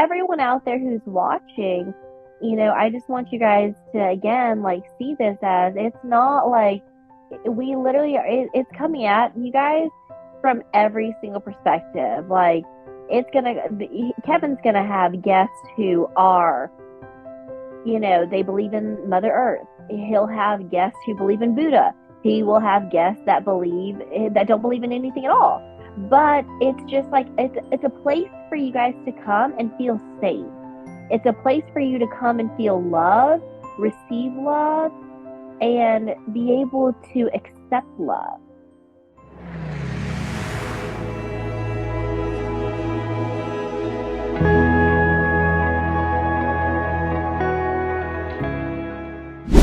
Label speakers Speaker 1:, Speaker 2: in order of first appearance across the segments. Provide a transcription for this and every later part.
Speaker 1: everyone out there who's watching, I just want you guys to again like see this as it's not like we literally are, it's coming at you guys from every single perspective. Like Kevin's gonna have guests who are, they believe in Mother Earth. He'll have guests who believe in Buddha. He will have guests that don't believe in anything at all. But it's just like it's a place for you guys to come and feel safe. It's a place for you to come and feel love, receive love, and be able to accept love.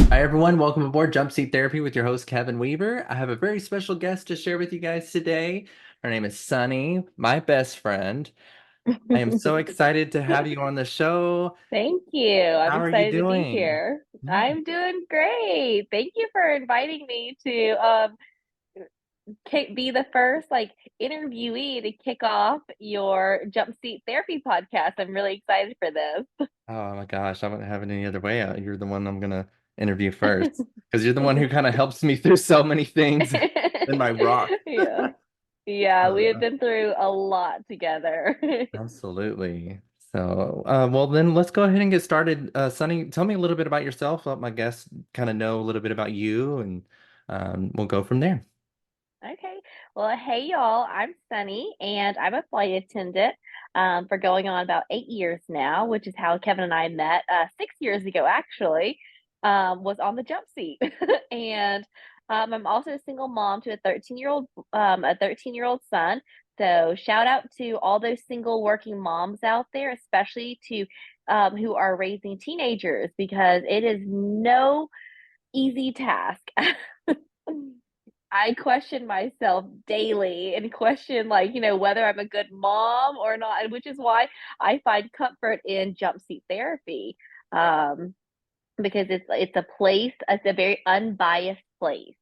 Speaker 2: Hi, everyone. Welcome aboard Jumpseat Therapy with your host, Kevin Weaver. I have a very special guest to share with you guys today. Her name is Sunny, my best friend. I am so excited to have you on the show.
Speaker 1: Thank you. I'm
Speaker 2: How are you
Speaker 1: excited to be
Speaker 2: doing?
Speaker 1: here.
Speaker 2: Yeah.
Speaker 1: I'm doing great. Thank you for inviting me to be the first interviewee to kick off your Jump Seat Therapy podcast. I'm really excited for this.
Speaker 2: Oh my gosh, I wouldn't have it any other way. You're the one I'm gonna interview first because you're the one who kind of helps me through so many things in my rock.
Speaker 1: Yeah. Yeah, we have
Speaker 2: Uh,
Speaker 1: been through a lot together.
Speaker 2: Absolutely. So, well, then let's go ahead and get started. Sunny, tell me a little bit about yourself. Let my guests kind of know a little bit about you, and we'll go from there.
Speaker 1: Okay. Well, hey y'all, I'm Sunny and I'm a flight attendant for going on about 8 years now, which is how Kevin and I met 6 years ago, actually, was on the jump seat. And I'm also a single mom to a 13-year-old son. So shout out to all those single working moms out there, especially to who are raising teenagers, because it is no easy task. I question myself daily and question whether I'm a good mom or not, which is why I find comfort in jump seat therapy. Um, because it's a very unbiased place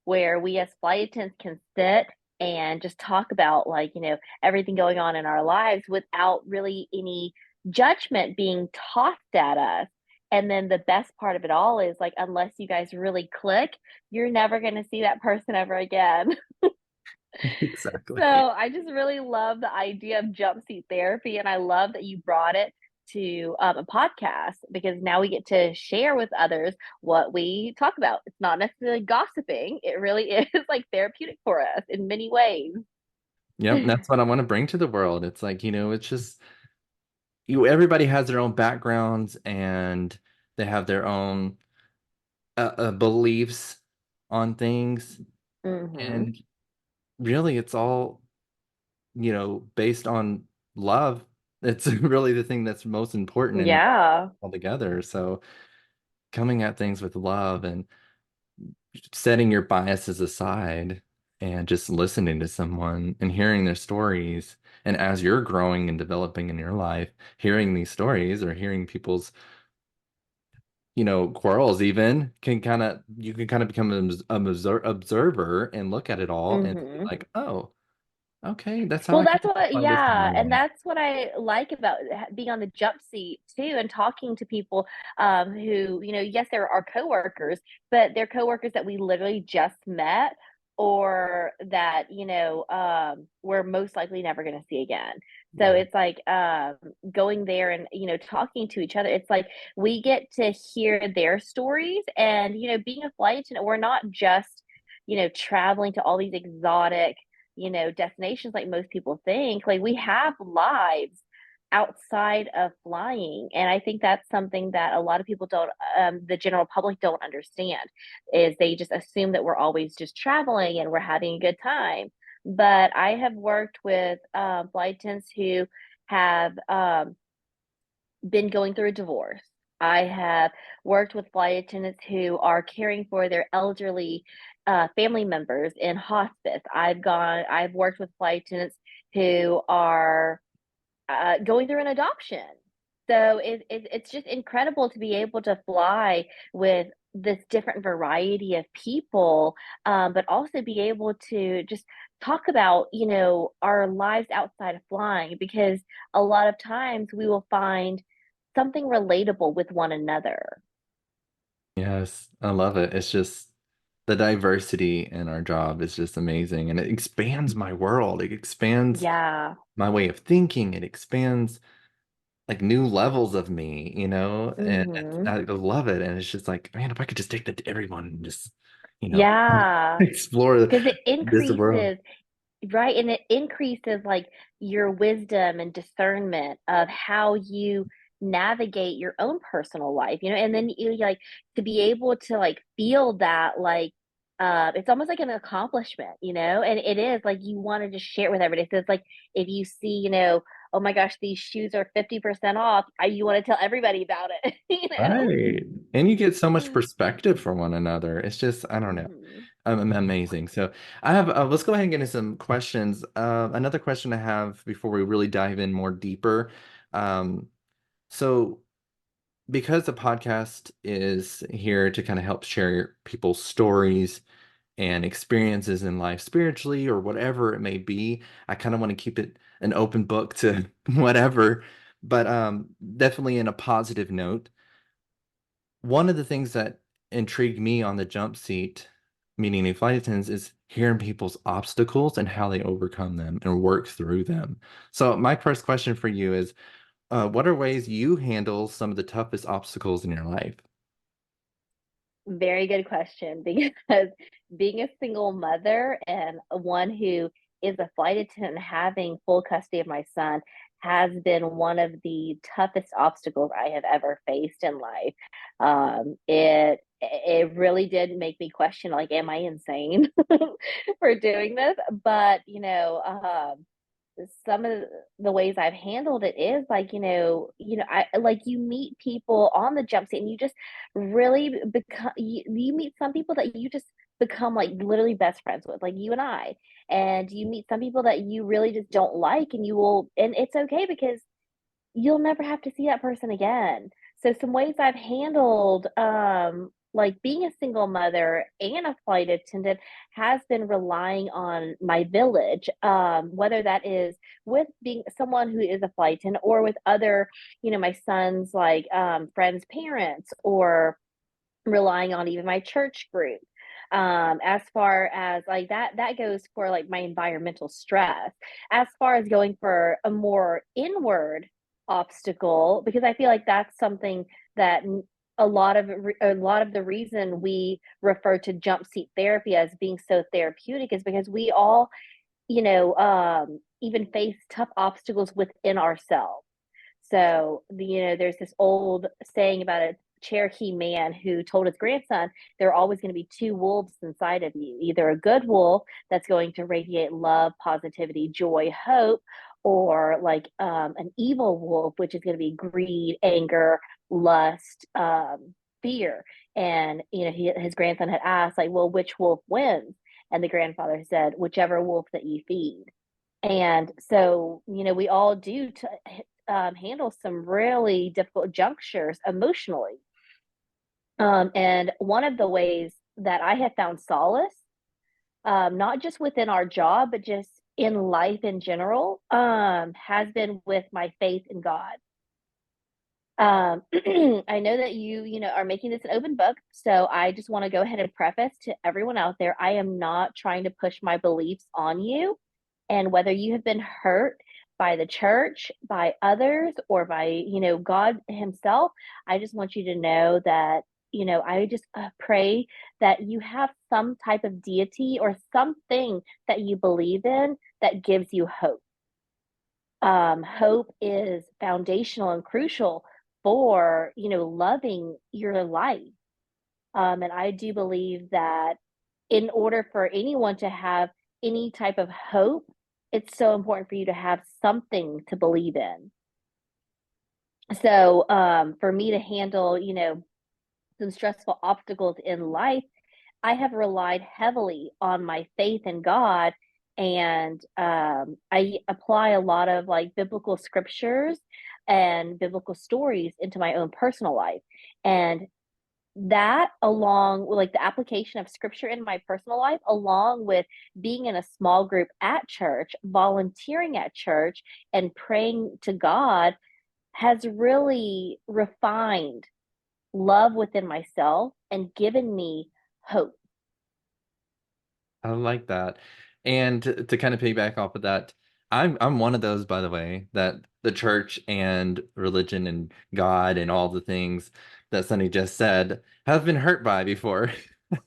Speaker 1: where we as flight attendants can sit and just talk about everything going on in our lives without really any judgment being tossed at us. And then the best part of it all is like unless you guys really click, you're never going to see that person ever again. So
Speaker 2: Exactly.
Speaker 1: I just really love the idea of jump seat therapy, and I love that you brought it to a podcast because now we get to share with others what we talk about. It's not necessarily gossiping; it really is like therapeutic for us in many ways.
Speaker 2: Yep, that's what I want to bring to the world. It's like, it's just everybody has their own backgrounds and they have their own beliefs on things.
Speaker 1: Hmm.
Speaker 2: And really, it's all, based on love. It's really the thing that's most important in
Speaker 1: Yeah.
Speaker 2: altogether. So coming at things with love and setting your biases aside and just listening to someone and hearing their stories. And as you're growing and developing in your life, hearing these stories or hearing people's, quarrels even you can kind of become an observer and look at it all and be
Speaker 1: Hmm.
Speaker 2: like, oh, okay, that's how
Speaker 1: Well,
Speaker 2: I can
Speaker 1: that's what,
Speaker 2: apply this in my
Speaker 1: yeah, and
Speaker 2: life.
Speaker 1: that's what I like about being on the jump seat too, and talking to people who, yes, they're our coworkers, but they're coworkers that we literally just met, or that we're most likely never going to see again. So
Speaker 2: Yeah.
Speaker 1: it's like going there and talking to each other. It's like we get to hear their stories, and being a flight attendant, we're not just traveling to all these exotic destinations like most people think. Like we have lives outside of flying. And I think that's something that a lot of people don't, the general public don't understand, is they just assume that we're always just traveling and we're having a good time. But I have worked with flight attendants who have been going through a divorce. I have worked with flight attendants who are caring for their elderly family members in hospice. I've worked with flight attendants who are going through an adoption. So it's just incredible to be able to fly with this different variety of people, but also be able to just talk about, our lives outside of flying, because a lot of times we will find something relatable with one another.
Speaker 2: Yes, I love it. It's just the diversity in our job is just amazing, and it expands my world. It expands
Speaker 1: Yeah.
Speaker 2: my way of thinking. It expands like new levels of me, and
Speaker 1: Hmm.
Speaker 2: I love it. And it's just like, man, if I could just take that to everyone and just, you know,
Speaker 1: Yeah.
Speaker 2: explore
Speaker 1: Because it
Speaker 2: this world.
Speaker 1: increases. Right, and it increases like your wisdom and discernment of how you navigate your own personal life, and then you like to be able to like feel that like it's almost like an accomplishment, and it is like you want to just share it with everybody. So it's like if you see, oh my gosh, these shoes are 50% off, you want to tell everybody about it,
Speaker 2: Right. And you get so much perspective from one another. It's just, I don't know.
Speaker 1: Mhm.
Speaker 2: Amazing. So I have, let's go ahead and get into some questions. Another question I have before we really dive in more deeper. Um, so because the podcast is here to kind of help share people's stories and experiences in life spiritually or whatever it may be, I kind of want to keep it an open book to whatever, but definitely in a positive note. One of the things that intrigued me on the jump seat, meeting new flight attendants, is hearing people's obstacles and how they overcome them and work through them. So my first question for you is, what are ways you handle some of the toughest obstacles in your life?
Speaker 1: Very good question, because being a single mother and one who is a flight attendant having full custody of my son has been one of the toughest obstacles I have ever faced in life. It really did make me question, like, am I insane for doing this? But some of the ways I've handled it is like, I like you meet people on the jump seat and you just really become you meet some people that you just become like literally best friends with, like you and I. And you meet some people that you really just don't like, and and it's okay because you'll never have to see that person again. So some ways I've handled like being a single mother and a flight attendant has been relying on my village, whether that is with being someone who is a flight attendant or with other, my son's like friends' parents, or relying on even my church group. As far as like that goes for like my environmental stress. As far as going for a more inward obstacle, because I feel like that's something that a lot of the reason we refer to jump seat therapy as being so therapeutic is because we all, even face tough obstacles within ourselves. So, there's this old saying about a Cherokee man who told his grandson, there are always going to be two wolves inside of you, either a good wolf that's going to radiate love, positivity, joy, hope, or like an evil wolf, which is going to be greed, anger, lust, fear. And, his grandson had asked, like, well, which wolf wins? And the grandfather said, whichever wolf that you feed. And so, we all do handle some really difficult junctures emotionally. And one of the ways that I have found solace, not just within our job, but just in life in general, has been with my faith in God. I know that are making this an open book, so I just want to go ahead and preface to everyone out there, I am not trying to push my beliefs on you. And whether you have been hurt by the church, by others, or by, God himself, I just want you to know that, I just pray that you have some type of deity or something that you believe in that gives you hope. Hope is foundational and crucial for, loving your life. And I do believe that in order for anyone to have any type of hope, it's so important for you to have something to believe in. So, for me to handle, some stressful obstacles in life, I have relied heavily on my faith in God, and I apply a lot of like biblical scriptures and biblical stories into my own personal life. And that along with like the application of scripture in my personal life, along with being in a small group at church, volunteering at church, and praying to God has really refined love within myself and given me hope.
Speaker 2: I like that. And to kind of piggyback off of that, I'm one of those, by the way, that the church and religion and God and all the things that Sunny just said have been hurt by before.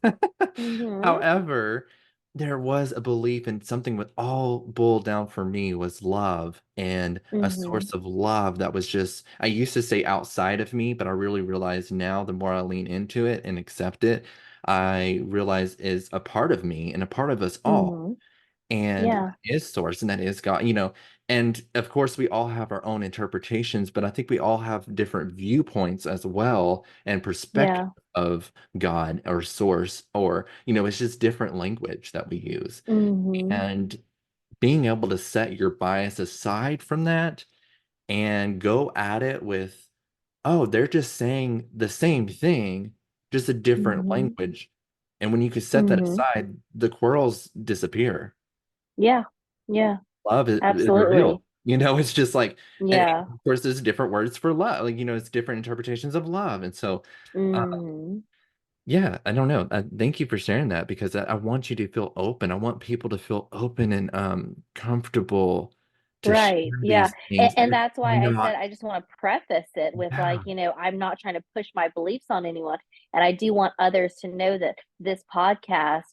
Speaker 1: Mm-hmm.
Speaker 2: However, there was a belief in something with all boiled down for me was love and a
Speaker 1: Mm-hmm.
Speaker 2: source of love that was just, I used to say outside of me, but I really realize now the more I lean into it and accept it, I realize is a part of me and a part of us all.
Speaker 1: Mm-hmm.
Speaker 2: And that
Speaker 1: Yeah.
Speaker 2: is source and that is God, And of course, we all have our own interpretations, but I think we all have different viewpoints as well and perspective
Speaker 1: Yeah.
Speaker 2: of God or source, or, it's just different language that we use.
Speaker 1: Mm-hmm.
Speaker 2: And being able to set your bias aside from that and go at it with, oh, they're just saying the same thing, just a different
Speaker 1: Mm-hmm.
Speaker 2: language. And when you could set that
Speaker 1: Mm-hmm.
Speaker 2: aside, the quarrels disappear.
Speaker 1: Yeah. Yeah.
Speaker 2: Love is revealed.
Speaker 1: Absolutely.
Speaker 2: It's just like, and
Speaker 1: Yeah.
Speaker 2: of course, there's different words for love. Like, it's different interpretations of love. And so, uh,
Speaker 1: Mm-hmm.
Speaker 2: yeah, I don't know. Thank you for sharing that because I want you to feel open. I want people to feel open and comfortable to
Speaker 1: Right.
Speaker 2: share
Speaker 1: Yeah.
Speaker 2: these
Speaker 1: And,
Speaker 2: things.
Speaker 1: and
Speaker 2: And
Speaker 1: that's why I said
Speaker 2: not,
Speaker 1: I just want to preface it with like,
Speaker 2: yeah,
Speaker 1: I'm not trying to push my beliefs on anyone. And I do want others to know that this podcast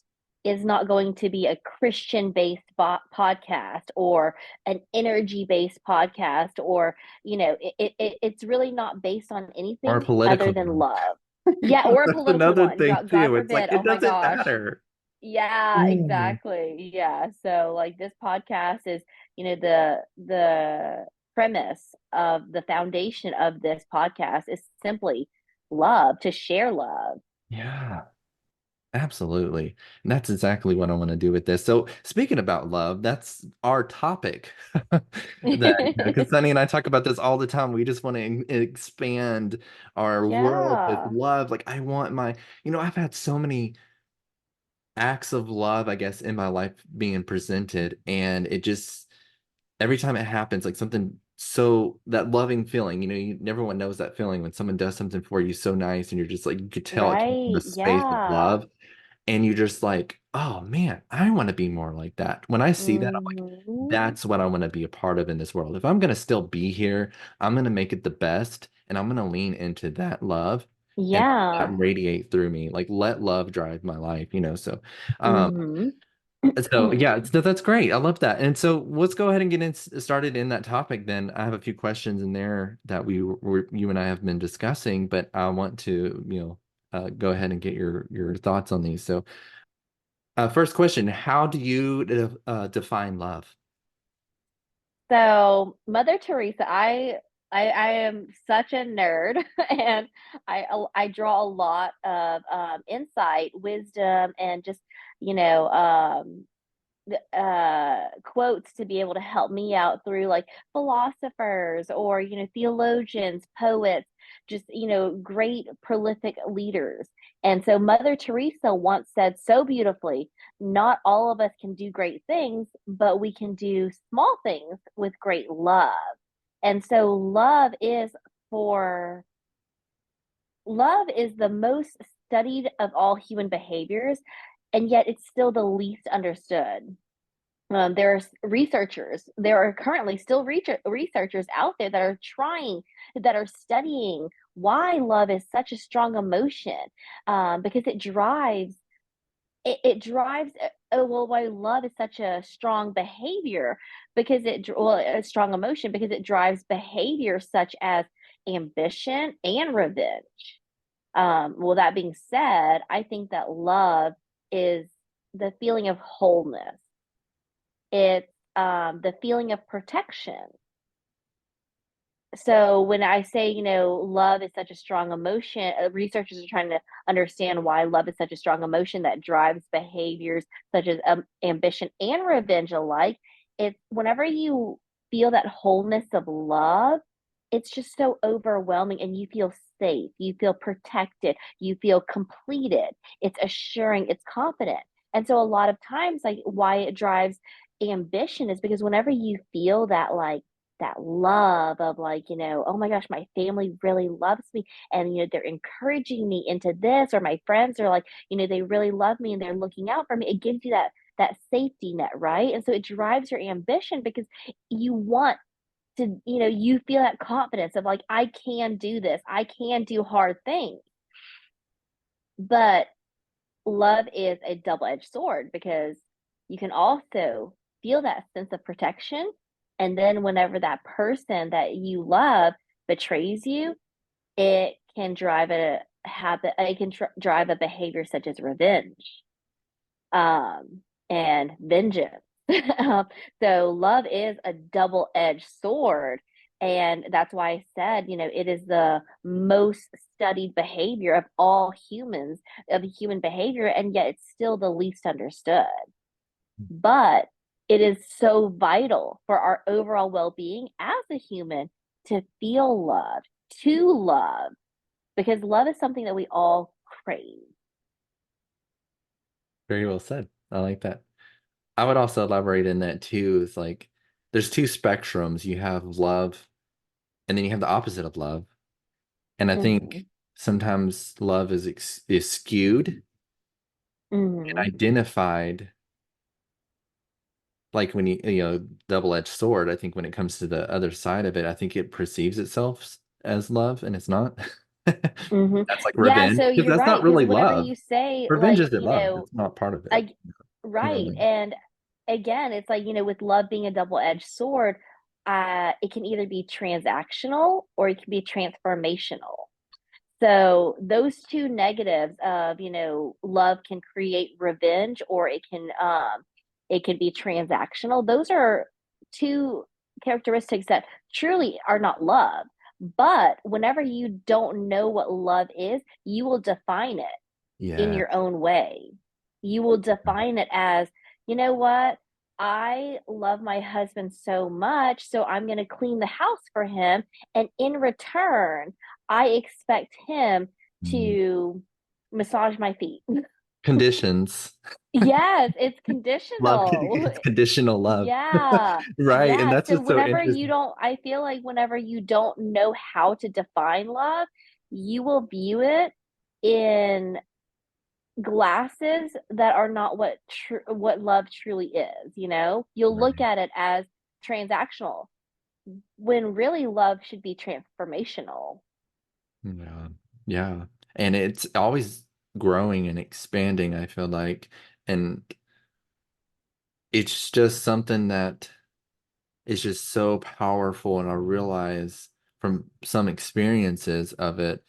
Speaker 1: is not going to be a Christian based podcast or an energy based podcast or, it's really not based on
Speaker 2: or a
Speaker 1: anything other
Speaker 2: political
Speaker 1: than
Speaker 2: one.
Speaker 1: love. Yeah. Or a
Speaker 2: That's
Speaker 1: political
Speaker 2: another
Speaker 1: one.
Speaker 2: thing
Speaker 1: God
Speaker 2: too. It's like
Speaker 1: forbid. Oh
Speaker 2: it
Speaker 1: my
Speaker 2: doesn't
Speaker 1: gosh.
Speaker 2: matter.
Speaker 1: Yeah,
Speaker 2: Mm.
Speaker 1: exactly. Yeah. So like this podcast is, the premise of the foundation of this podcast is simply love, to share love.
Speaker 2: Yeah. Absolutely. And that's exactly what I want to do with this. So, speaking about love, that's our topic. That, because Sunny and I talk about this all the time. We just want to expand our world with
Speaker 1: Yeah.
Speaker 2: love. Like, I want I've had so many acts of love, I guess, in my life being presented, and it just, every time it happens, like something so that loving feeling, everyone knows that feeling when someone does something for you so nice, and you're just like, you could tell it came from a
Speaker 1: Right.
Speaker 2: space of
Speaker 1: Yeah.
Speaker 2: love and you're just like, oh man, I want to be more like that. When I see that, I'm like,
Speaker 1: Hmm.
Speaker 2: that's what I want to be a part of in this world. If I'm going to still be here, I'm going to make it the best and I'm going to lean into that love and let that
Speaker 1: Yeah.
Speaker 2: radiate through me. Like let love drive my life. Um,
Speaker 1: Hmm.
Speaker 2: so yeah, that's great. I love that. And so let's go ahead and get started in that topic then. I have a few questions in there that you and I have been discussing, but I want to, go ahead and get your thoughts on these. So first question, how do you define love?
Speaker 1: So Mother Teresa, I am such a nerd, and I draw a lot of insight, wisdom, and just you know um, quotes to be able to help me out through like philosophers or theologians, poets, just great prolific leaders. And so Mother Teresa once said so beautifully, not all of us can do great things, but we can do small things with great love. And so for love is the most studied of all human behaviors, and yet it's still the least understood. There are currently still researchers out there that are studying why love is such a strong emotion, because it drives, well, why love is such a strong behavior, a strong emotion, because it drives behavior such as ambition and revenge. Well, that being said, I think that love is the feeling of wholeness. It's the feeling of protection. So when I say, love is such a strong emotion, researchers are trying to understand why love is such a strong emotion that drives behaviors such as ambition and revenge alike. It's whenever you feel that wholeness of love, it's just so overwhelming and you feel safe, you feel protected, you feel completed. It's assuring, it's confident. And so a lot of times like why it drives ambition is because whenever you feel that like that love of like, oh my gosh, my family really loves me and they're encouraging me into this or my friends are like, they really love me and they're looking out for me. It gives you that safety net, right? And so it drives your ambition because you want to, you feel that confidence of like, I can do this, I can do hard things. But love is a double-edged sword because you can also feel that sense of protection. And then whenever that person that you love betrays you, it can drive a habit, it can drive a behavior such as revenge and vengeance. Um, so love is a double-edged sword. And that's why I said, it is the most studied behavior of all humans, of human behavior, and yet it's still the least understood. But it is so vital for our overall well-being as a human to feel loved, to love, because love is something that we all crave.
Speaker 2: Very well said. I like that. I would also elaborate in that too. Is like there's two spectrums. You have love, and then you have the opposite of love. And I think
Speaker 1: Hmm.
Speaker 2: sometimes love is skewed and
Speaker 1: Hmm.
Speaker 2: identified like when double-edged sword. I think when it comes to the other side of it, I think it perceives itself as love, and it's not.
Speaker 1: Hmm.
Speaker 2: That's like
Speaker 1: Yeah,
Speaker 2: revenge
Speaker 1: so
Speaker 2: because
Speaker 1: you're
Speaker 2: that's not
Speaker 1: right. Because
Speaker 2: really
Speaker 1: whenever
Speaker 2: love.
Speaker 1: you say,
Speaker 2: Revenge
Speaker 1: like,
Speaker 2: isn't love. It's not part of it.
Speaker 1: I,
Speaker 2: You know what I
Speaker 1: right.
Speaker 2: mean?
Speaker 1: And again, it's like, with love being a double-edged sword, it can either be transactional or it can be transformational. So those two negatives of, love can create revenge or it can be transactional. Those are two characteristics that truly are not love. But whenever you don't know what love is, you will define it in
Speaker 2: Yeah.
Speaker 1: your own way. You will define it as, you know what? I love my husband so much, so I'm going to clean the house for him. And in return, I expect him
Speaker 2: Mm.
Speaker 1: to massage my feet.
Speaker 2: Conditions.
Speaker 1: Yes, it's
Speaker 2: Love,
Speaker 1: conditional.
Speaker 2: it's conditional love.
Speaker 1: Yeah.
Speaker 2: Right. And
Speaker 1: Yeah.
Speaker 2: that's
Speaker 1: So
Speaker 2: what's so
Speaker 1: whenever you
Speaker 2: interesting.
Speaker 1: don't, I feel like whenever you don't know how to define love, you will view it in glasses that are not what love truly is, you'll look
Speaker 2: Right.
Speaker 1: at it as transactional when really love should be transformational.
Speaker 2: Yeah. Yeah. And it's always growing and expanding, I feel like. And it's just something that is just so powerful. And I realize from some experiences of it,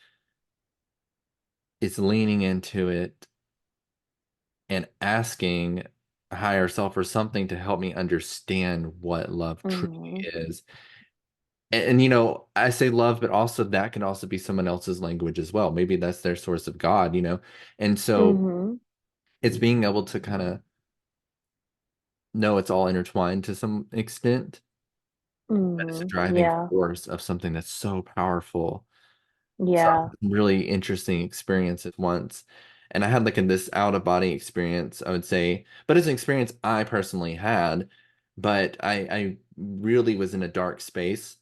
Speaker 2: it's leaning into it and asking a higher self or something to help me understand what love truly
Speaker 1: Mhm.
Speaker 2: is. And I say love, but also that can also be someone else's language as well. Maybe that's their source of God. And so
Speaker 1: Mhm.
Speaker 2: it's being able to kind of know it's all intertwined to some extent, but it's a
Speaker 1: Mhm.
Speaker 2: driving
Speaker 1: Yeah.
Speaker 2: force of something that's so powerful. So I
Speaker 1: Yeah.
Speaker 2: had some really interesting experiences once. And I had like this out of body experience, I would say, but it's an experience I personally had. But I really was in a dark space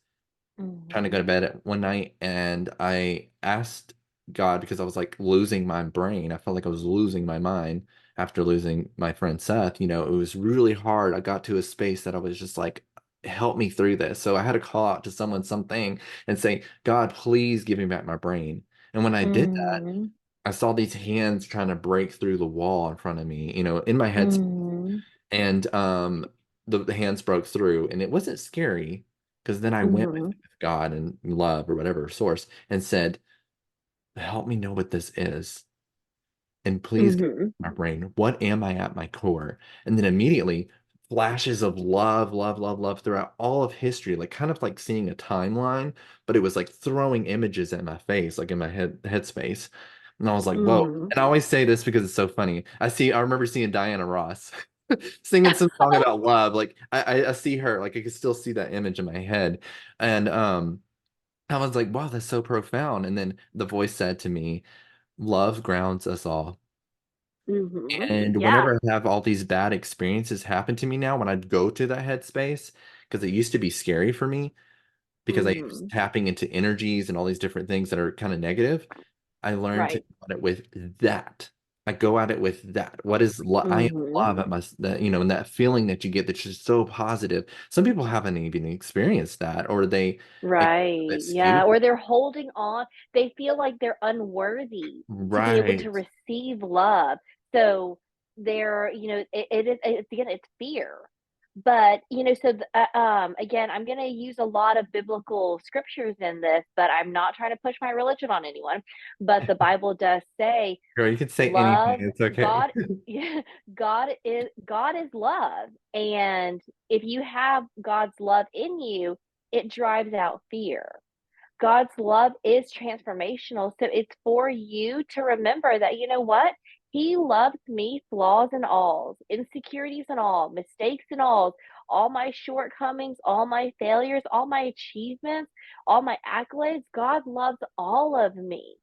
Speaker 2: trying to go
Speaker 1: Mhm.
Speaker 2: to bed at one night, and I asked God because I was like losing my brain. I felt like I was losing my mind after losing my friend Seth. It was really hard. I got to a space that I was just like, help me through this. So I had to call out to someone something and say, God, please give me back my brain. And when I did that,
Speaker 1: Mhm.
Speaker 2: I saw these hands trying to break through the wall in front of me, in my head.
Speaker 1: Mhm.
Speaker 2: And the hands broke through, and it wasn't scary because then I went with
Speaker 1: Mhm.
Speaker 2: God and love or whatever source and said, help me know what this is. And please get
Speaker 1: Mhm.
Speaker 2: my brain. What am I at my core? And then immediately flashes of love, love, love, love throughout all of history, like kind of like seeing a timeline, but it was like throwing images at my face, like in my headspace. And I was like, whoa.
Speaker 1: Mhm.
Speaker 2: And I always say this because it's so funny. I remember seeing Diana Ross singing some song about love. Like I see her, like I can still see that image in my head. And I was like, wow, that's so profound. And then the voice said to me, love grounds us all. And
Speaker 1: Yeah.
Speaker 2: whenever I have all these bad experiences happen to me now, when I go to that headspace, because it used to be scary for me, because I was
Speaker 1: Hmm.
Speaker 2: tapping into energies and all these different things that are kind of negative, I learned to
Speaker 1: Right.
Speaker 2: go at it with that. I go at it with that. What is love? I am
Speaker 1: Hmm.
Speaker 2: love. That, and that feeling that you get that's just so positive. Some people haven't even experienced that, or
Speaker 1: Right.
Speaker 2: it's
Speaker 1: Yeah.
Speaker 2: futile.
Speaker 1: Or they're holding on. They feel like they're unworthy to be able to
Speaker 2: Right.
Speaker 1: receive love. So it's again, it's fear. But, again, I'm going to use a lot of biblical scriptures in this, but I'm not trying to push my religion on anyone. But the Bible does say
Speaker 2: Girl, you can say anything.
Speaker 1: love,
Speaker 2: It's okay.
Speaker 1: God, yeah, God is love. And if you have God's love in you, it drives out fear. God's love is transformational. So it's for you to remember that, you know what? He loves me, flaws and all, insecurities and all, mistakes and all my shortcomings, all my failures, all my achievements, all my accolades. God loves all of me.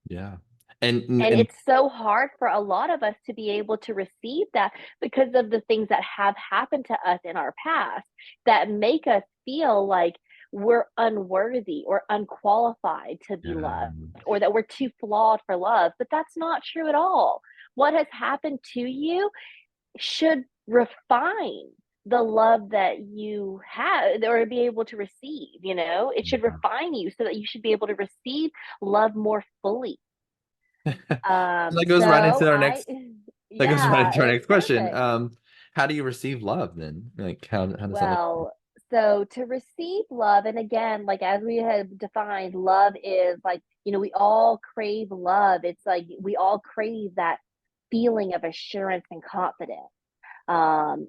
Speaker 2: Yeah. And
Speaker 1: And
Speaker 2: and
Speaker 1: it's so hard for a lot of us to be able to receive that because of the things that have happened to us in our past that make us feel like we're unworthy or unqualified to be
Speaker 2: yeah.
Speaker 1: loved or that we're too flawed for love. But that's not true at all. What has happened to you should refine the love that you have or be able to receive, it should refine you so that you should be able to receive love more fully.
Speaker 2: That goes right
Speaker 1: So
Speaker 2: into our
Speaker 1: I,
Speaker 2: next that goes right
Speaker 1: yeah,
Speaker 2: into our
Speaker 1: it's
Speaker 2: next question.
Speaker 1: perfect.
Speaker 2: How do you receive love then? Like how does that look?
Speaker 1: Well, so to receive love, and again, like as we have defined, love is like, we all crave love. It's like we all crave that feeling of assurance and confidence.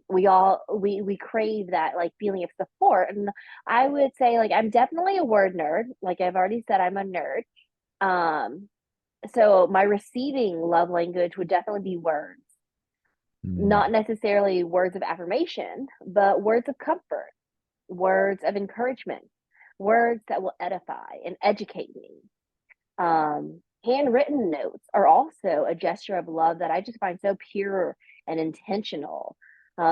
Speaker 1: We crave that like feeling of support. And I would say like I'm definitely a word nerd. Like I've already said, I'm a nerd. Um, so my receiving love language would definitely be words,
Speaker 2: Mm,
Speaker 1: not necessarily words of affirmation, but words of comfort, words of encouragement, words that will edify and educate me. Handwritten notes are also a gesture of love that I just find so pure and intentional,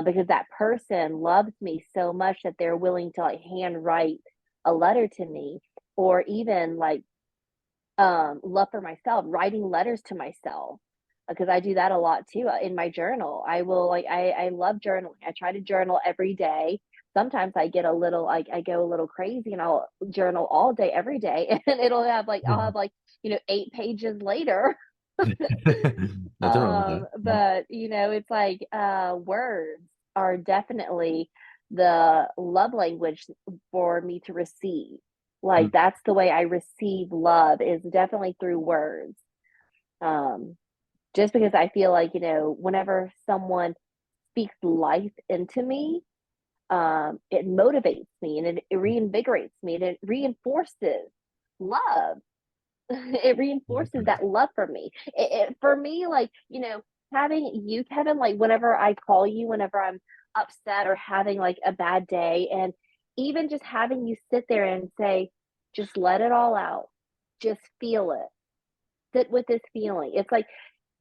Speaker 1: because that person loves me so much that they're willing to like handwrite a letter to me, or even like love for myself, writing letters to myself, because I do that a lot too, in my journal. I will like I love journaling. I try to journal every day. Sometimes I get a little like I go a little crazy and I'll journal all day every day and it'll have like I'll have like 8 pages later.
Speaker 2: nothing wrong with that. Yeah.
Speaker 1: But it's like words are definitely the love language for me to receive.
Speaker 2: Mm,
Speaker 1: Like that's the way I receive love is definitely through words. Um, just because I feel like, whenever someone speaks life into me, it motivates me and it reinvigorates me and it reinforces love. It reinforces that love for me. For me, like, having you, Kevin, like whenever I call you, whenever I'm upset or having like a bad day, and even just having you sit there and say, just let it all out, just feel it, sit with this feeling. It's like,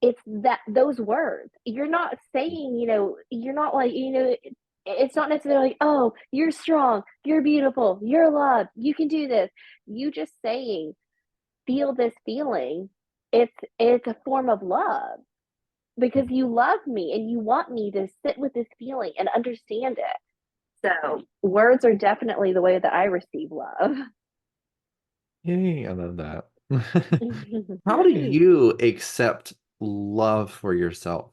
Speaker 1: it's that those words. You're not saying, you're not like, it's not necessarily like, oh, you're strong, you're beautiful, you're loved, you can do this. You just saying, feel this feeling, it's a form of love because you love me and you want me to sit with this feeling and understand it. So words are definitely the way that I receive love.
Speaker 2: yay, I love that. How do you accept love for yourself?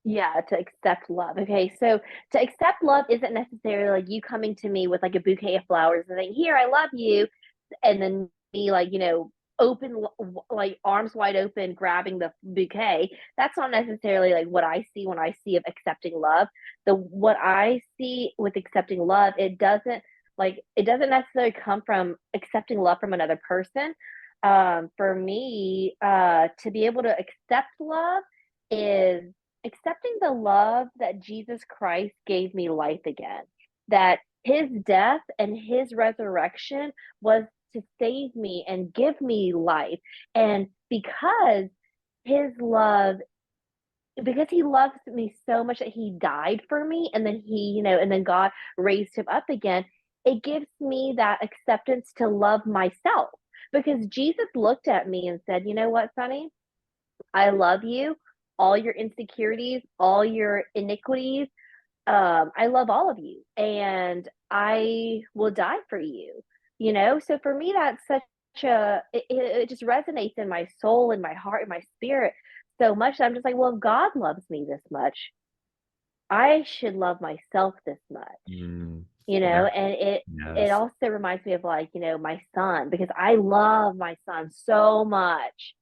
Speaker 1: Yeah, to accept love. Okay, so to accept love isn't necessarily like you coming to me with like a bouquet of flowers and saying, "Here, I love you," and then me like open like arms wide open grabbing the bouquet. That's not necessarily like what I see when I see of accepting love. The what I see with accepting love, it doesn't necessarily come from accepting love from another person. For me, to be able to accept love is accepting the love that Jesus Christ gave me life again, that his death and his resurrection was to save me and give me life. And his love, because he loves me so much that he died for me, and then and then God raised him up again, it gives me that acceptance to love myself. Because Jesus looked at me and said, "You know what, Sonny? I love you, all your insecurities, all your iniquities. I love all of you, and I will die for you." So for me, that's it just resonates in my soul, in my heart, in my spirit so much that I'm just like, well, if God loves me this much, I should love myself this much.
Speaker 2: Mm,
Speaker 1: And
Speaker 2: that,
Speaker 1: it
Speaker 2: yes.
Speaker 1: also reminds me of, like, my son, because I love my son so much.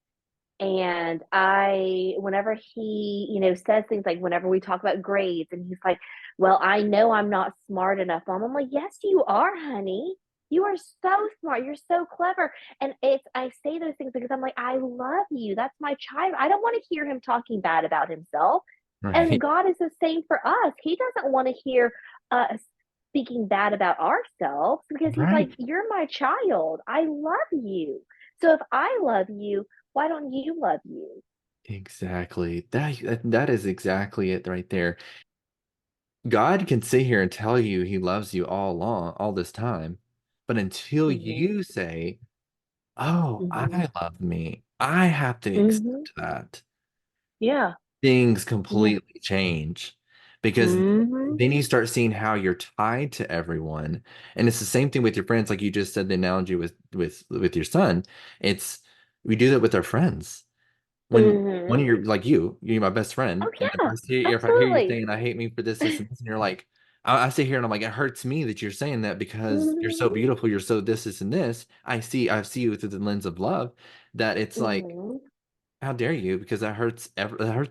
Speaker 1: And whenever he, says things like, whenever we talk about grades, and he's like, "Well, I know I'm not smart enough, Mom." I'm like, "Yes, you are, honey. You are so smart. You're so clever." And I say those things because I'm like, I love you. That's my child. I don't want to hear him talking bad about himself. And
Speaker 2: Right.
Speaker 1: God is the same for us. He doesn't want to hear us speaking bad about ourselves, because he's like,
Speaker 2: Right.
Speaker 1: "You're my child. I love you. So if I love you, why don't you love you?"
Speaker 2: Exactly. That is exactly it right there. God can sit here and tell you he loves you all along, all this time. But until
Speaker 1: Mhm.
Speaker 2: you say, "Oh,
Speaker 1: Mhm.
Speaker 2: I love me," I have to
Speaker 1: Mhm.
Speaker 2: accept that,
Speaker 1: Yeah.
Speaker 2: things
Speaker 1: Yeah.
Speaker 2: completely change. Because
Speaker 1: Mhm.
Speaker 2: then you start seeing how you're tied to everyone. And it's the same thing with your friends, like you just said the analogy with your son. It's we do that with our friends. When one
Speaker 1: Mhm.
Speaker 2: of your like you're my best friend,
Speaker 1: Oh
Speaker 2: and
Speaker 1: yeah.
Speaker 2: if I hear you
Speaker 1: Absolutely.
Speaker 2: saying I hate me for this, and this, and you're like, I sit here and I'm like, it hurts me that you're saying that because you're so
Speaker 1: Mhm.
Speaker 2: beautiful, you're so this and this. I see you through the lens of love, that it's like,
Speaker 1: Mhm.
Speaker 2: how dare you? Because that hurts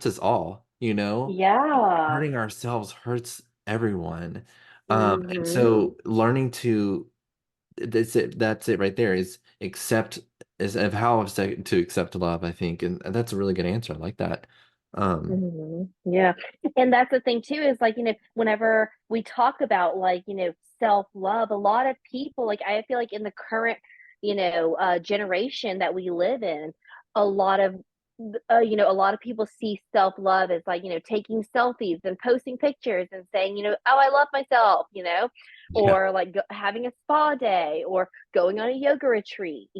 Speaker 2: us all,
Speaker 1: Yeah.
Speaker 2: hurting ourselves hurts everyone. And
Speaker 1: Mhm.
Speaker 2: so learning to that's it right there is accept is of how to accept love, I think. And that's a really good answer. I like that. Um,
Speaker 1: Yeah. And that's the thing too, is like, whenever we talk about, like, self-love, a lot of people, like, I feel like in the current, generation that we live in, a lot of a lot of people see self-love as, like, taking selfies and posting pictures and saying, "Oh, I love myself,"
Speaker 2: yeah.
Speaker 1: or like having a spa day, or going on a yoga retreat.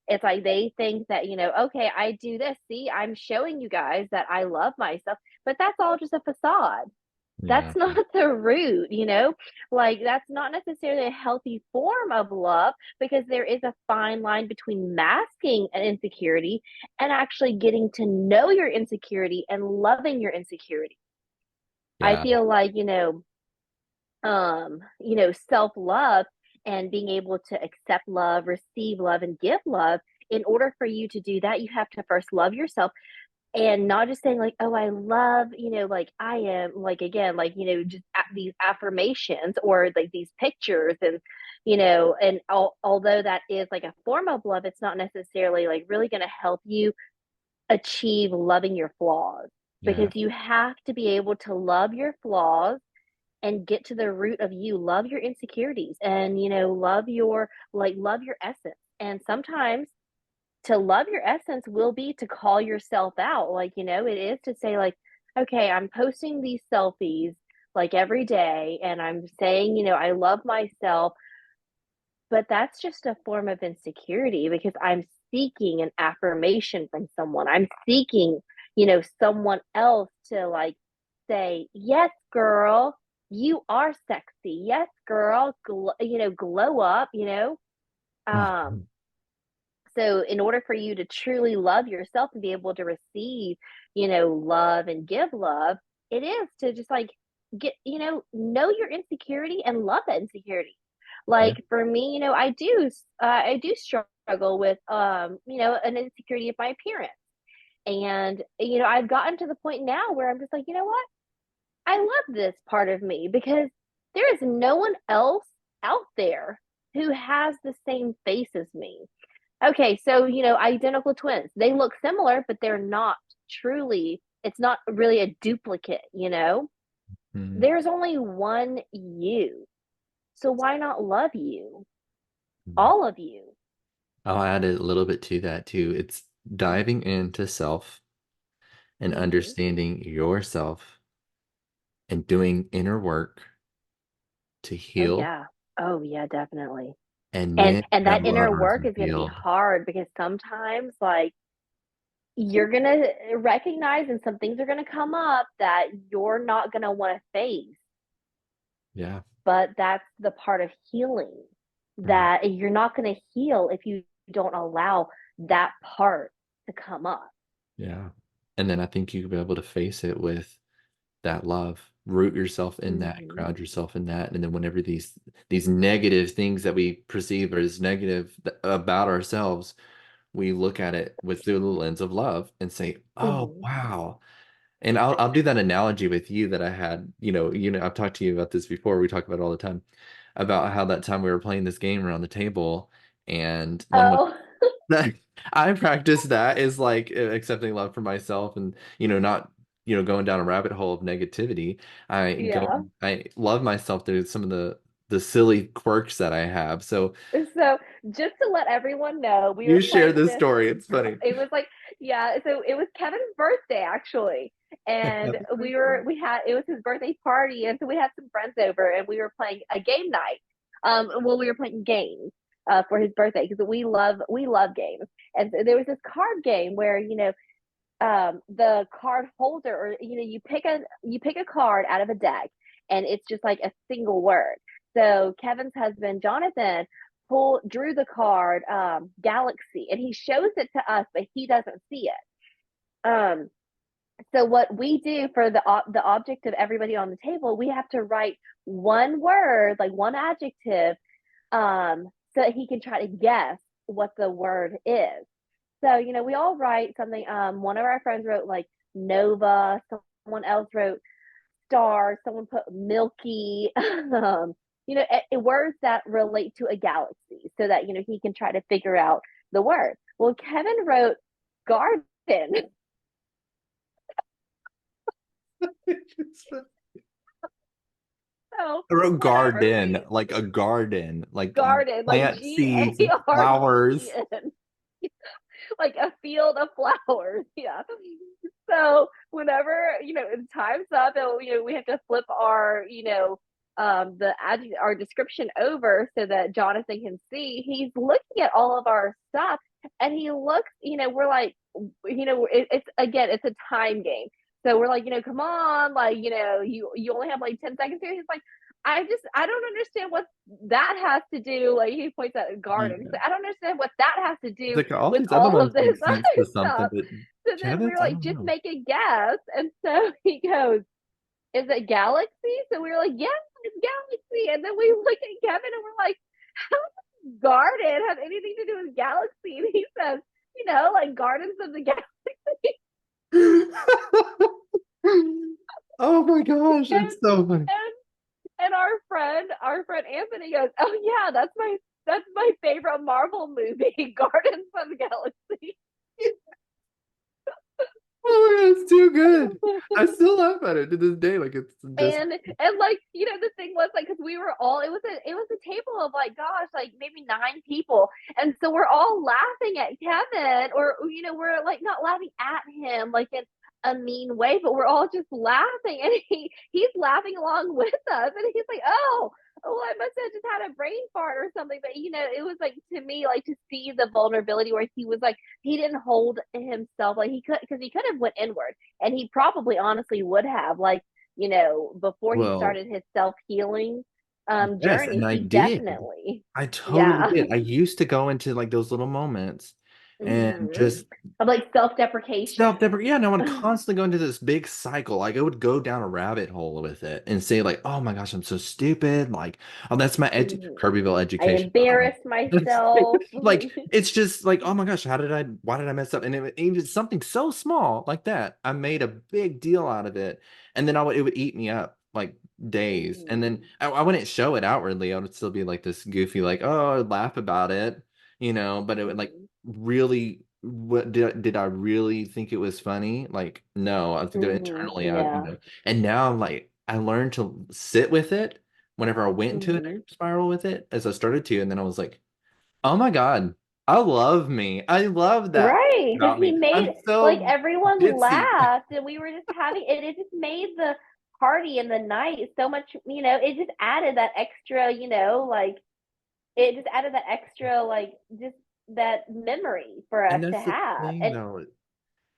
Speaker 1: It's like they think that, okay, I do this. See, I'm showing you guys that I love myself, but that's all just a facade.
Speaker 2: Yeah.
Speaker 1: That's not the root. Like, that's not necessarily a healthy form of love, because there is a fine line between masking an insecurity and actually getting to know your insecurity and loving your insecurity. I
Speaker 2: Yeah.
Speaker 1: feel like, self-love and being able to accept love, receive love, and give love. In order for you to do that, you have to first love yourself, and not just saying like, "Oh, I love," like, I am, like, again, like, just these affirmations, or like these pictures, and although that is like a form of love, it's not necessarily like really going to help you achieve loving your flaws,
Speaker 2: Yeah.
Speaker 1: because you have to be able to love your flaws and get to the root of you. Love your insecurities, and love your essence. And sometimes to love your essence will be to call yourself out. Like, it is to say, like, "Okay, I'm posting these selfies like every day, and I'm saying, I love myself," but that's just a form of insecurity, because I'm seeking an affirmation from someone. I'm seeking, someone else to, like, say, "Yes, girl, you are sexy. Yes, girl, glow up." Um,
Speaker 2: Mhm.
Speaker 1: so in order for you to truly love yourself and be able to receive, love and give love, it is to just, like, know your insecurity and love that insecurity.
Speaker 2: Yeah.
Speaker 1: Like, for me, I do struggle with, an insecurity of my appearance. And, I've gotten to the point now where I'm just like, "You know what? I love this part of me, because there is no one else out there who has the same face as me." Okay, so, identical twins. They look similar, but they're not truly, it's not really a duplicate?
Speaker 2: Mhm.
Speaker 1: There's only one you. So why not love you? All of you.
Speaker 2: I'll add a little bit to that too. It's diving into self and
Speaker 1: Hmm.
Speaker 2: understanding yourself and doing inner work to
Speaker 1: Oh
Speaker 2: heal,
Speaker 1: yeah. Oh yeah, definitely.
Speaker 2: and
Speaker 1: And
Speaker 2: then
Speaker 1: that
Speaker 2: that love
Speaker 1: inner
Speaker 2: is
Speaker 1: work is going to be
Speaker 2: revealed.
Speaker 1: hard because sometimes like you're going to recognize and some things are going to come up that you're not going to want to face,
Speaker 2: Yeah.
Speaker 1: but that's the part of healing,
Speaker 2: Mhm.
Speaker 1: that you're not going to heal if you don't allow that part to come up.
Speaker 2: Yeah. And then I think you'll be able to face it with that love, root yourself in that,
Speaker 1: Hmm.
Speaker 2: ground yourself in that, and then whenever these negative things that we perceive as negative about ourselves, we look at it with through the lens of love and say, "Oh,
Speaker 1: Hmm.
Speaker 2: wow." And I'll do that analogy with you that I had, I've talked to you about this before. We talk about it all the time about how that time we were playing this game around the table and one would
Speaker 1: Oh,
Speaker 2: I practice that is like accepting love for myself and not going down a rabbit hole of negativity.
Speaker 1: yeah.
Speaker 2: I love myself through some of the silly quirks that I have. So
Speaker 1: So just to let everyone know, we
Speaker 2: you
Speaker 1: were
Speaker 2: share
Speaker 1: playing
Speaker 2: this
Speaker 1: this.
Speaker 2: story. It's funny.
Speaker 1: It was like, yeah. So it was Kevin's birthday actually, and
Speaker 2: Happy birthday.
Speaker 1: it was his birthday party, and so we had some friends over, and we were playing a game night. Well, we were playing games for his birthday because we love games, and so there was this card game where the card holder, or you pick a card out of a deck, and it's just like a single word. So Kevin's husband Jonathan drew the card galaxy, and he shows it to us, but he doesn't see it. So what we do for the object of everybody on the table, we have to write one word, like one adjective, so that he can try to guess what the word is. So, we all write something. One of our friends wrote like Nova, someone else wrote star, someone put Milky, words that relate to a galaxy so that, he can try to figure out the word. Well, Kevin wrote garden. So,
Speaker 2: I wrote
Speaker 1: whenever
Speaker 2: garden,
Speaker 1: we,
Speaker 2: like a garden, like
Speaker 1: garden, like
Speaker 2: plant
Speaker 1: G
Speaker 2: seeds,
Speaker 1: A R D
Speaker 2: flowers.
Speaker 1: E N. Like a field of flowers. Yeah. So whenever time's up, and we have to flip our description over so that Jonathan can see. He's looking at all of our stuff, and he looks. We're like, it's again, it's a time game. So we're like, come on, like you only have like 10 seconds here. He's like, I don't understand what that has to do. Like he points at a garden. He's
Speaker 2: Yeah.
Speaker 1: like, I don't understand what that has to
Speaker 2: It's
Speaker 1: do
Speaker 2: like all
Speaker 1: with
Speaker 2: these other
Speaker 1: all
Speaker 2: ones
Speaker 1: of this
Speaker 2: make sense
Speaker 1: other
Speaker 2: to something,
Speaker 1: stuff.
Speaker 2: but
Speaker 1: So then we
Speaker 2: Kevin's,
Speaker 1: were
Speaker 2: I
Speaker 1: like,
Speaker 2: don't
Speaker 1: just
Speaker 2: know.
Speaker 1: make a guess. And so he goes, is it galaxy? So we were like, yeah, it's galaxy. And then we look at Kevin and we're like, how does garden have anything to do with galaxy? And he says, like gardens of the galaxy.
Speaker 2: Oh my gosh,
Speaker 1: And,
Speaker 2: it's so funny.
Speaker 1: and, and our friend Anthony goes, oh yeah, that's my favorite Marvel movie, Gardens of the Galaxy.
Speaker 2: Oh my God, it's too good. I still laugh at it to this day. Like it's just
Speaker 1: And like the thing was like because we were all it was a table of like gosh like maybe 9 people, and so we're all laughing at Kevin, or we're like not laughing at him like in a mean way, but we're all just laughing, and he's laughing along with us, and he's like, oh, I must have just had a brain fart or something. But it was like, to me, like, to see the vulnerability where he was like, he didn't hold himself, like he could, because he could have went inward, and he probably honestly would have, like, before he
Speaker 2: well,
Speaker 1: started his self healing
Speaker 2: yes, and
Speaker 1: journey,
Speaker 2: I
Speaker 1: he
Speaker 2: did.
Speaker 1: definitely,
Speaker 2: I totally
Speaker 1: yeah.
Speaker 2: did. I used to go into like those little moments and
Speaker 1: Hmm.
Speaker 2: just
Speaker 1: Of like self deprecation.
Speaker 2: self-deprecate. Yeah, no, I'm constantly going to this big cycle. Like I would go down a rabbit hole with it and say, like, oh my gosh, I'm so stupid. Like, oh, that's my Kirbyville
Speaker 1: I
Speaker 2: education, by the way.
Speaker 1: embarrassed myself.
Speaker 2: Like, it's just like, oh my gosh, why did I mess up? And even something so small like that, I made a big deal out of it. And then it would eat me up like days. And then
Speaker 1: Mhm.
Speaker 2: I wouldn't show it outwardly. I would still be like this goofy, like, oh, I'd laugh about it, but it would like
Speaker 1: Mhm.
Speaker 2: really what did I really think it was funny? Like, no, I think that
Speaker 1: Mhm.
Speaker 2: internally
Speaker 1: Yeah.
Speaker 2: and now I'm like I learned to sit with it whenever I went into a
Speaker 1: Mhm.
Speaker 2: negative spiral with it as I started to, and then I was like, oh my God. I love me. I love that
Speaker 1: Right, because
Speaker 2: about
Speaker 1: he
Speaker 2: me.
Speaker 1: made
Speaker 2: I'm
Speaker 1: like
Speaker 2: so
Speaker 1: everyone
Speaker 2: ditzy.
Speaker 1: laughed and we were just having it. It just made the party and the night so much, it just added that extra, like it just added that extra, like just that memory for us
Speaker 2: And
Speaker 1: to
Speaker 2: that's the
Speaker 1: have.
Speaker 2: thing,
Speaker 1: And
Speaker 2: though,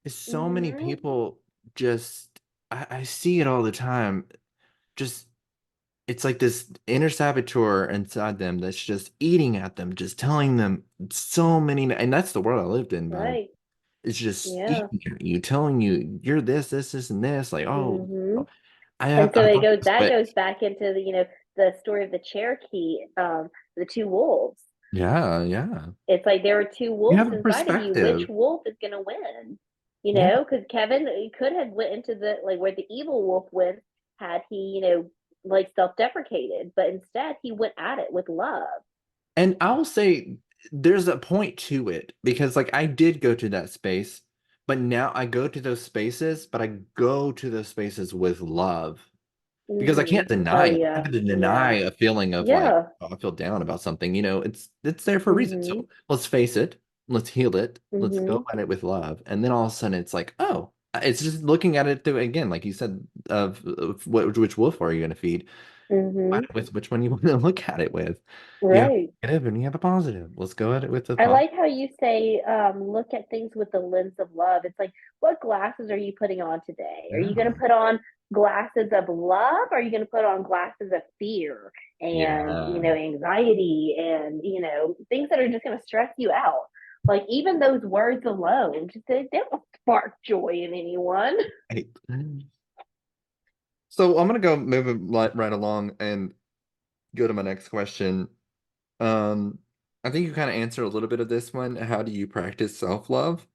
Speaker 2: is so many
Speaker 1: mhm,
Speaker 2: people just, I see it all the time. Just, it's like this inner saboteur inside them that's just eating at them, just telling them so many, and that's the world I lived in, by the way.
Speaker 1: right.
Speaker 2: It's just
Speaker 1: Yeah.
Speaker 2: eating at you, telling you you're this, and this. Like, oh,
Speaker 1: Mhm. And so
Speaker 2: I
Speaker 1: it
Speaker 2: thought
Speaker 1: goes
Speaker 2: this,
Speaker 1: that
Speaker 2: but
Speaker 1: goes back into the story of the Cherokee, the two wolves.
Speaker 2: yeah, yeah.
Speaker 1: It's like there are two
Speaker 2: You
Speaker 1: wolves
Speaker 2: have a
Speaker 1: inside of you. Which
Speaker 2: perspective.
Speaker 1: wolf is going to win?
Speaker 2: Yeah.
Speaker 1: Because Kevin he could have went into the like where the evil wolf went had he, like self-deprecated, but instead he went at it with love.
Speaker 2: And I will say there's a point to it because like I did go to that space, but now I go to those spaces, but I go to those spaces with love because I can't deny
Speaker 1: Oh
Speaker 2: it. I
Speaker 1: yeah,
Speaker 2: have to deny
Speaker 1: yeah,
Speaker 2: a feeling of like,
Speaker 1: yeah.
Speaker 2: oh, I feel down about something. It's there for a reason.
Speaker 1: Mm-hmm.
Speaker 2: So let's face it, let's heal it, let's go
Speaker 1: Mm-hmm.
Speaker 2: at it with love. And then all of a sudden it's like, oh, it's just looking at it through again, like you said, of which wolf are you going to feed?
Speaker 1: Mm-hmm.
Speaker 2: With which one you want to look at it with. You have
Speaker 1: Right.
Speaker 2: a negative and you have a positive. Let's go at it with the
Speaker 1: I
Speaker 2: positive.
Speaker 1: like how you say, look at things with the lens of love. It's like, what glasses are you putting on today? Are you going
Speaker 2: Yeah.
Speaker 1: to put on glasses of love? Or are you going to put on glasses of fear and,
Speaker 2: Yeah.
Speaker 1: anxiety and, things that are just going to stress you out? Like, even those words alone, just they don't spark joy in anyone.
Speaker 2: Right. So I'm gonna go moving right along and go to my next question. Um, I think you kind of answered a little bit of this one. How do you practice self-love?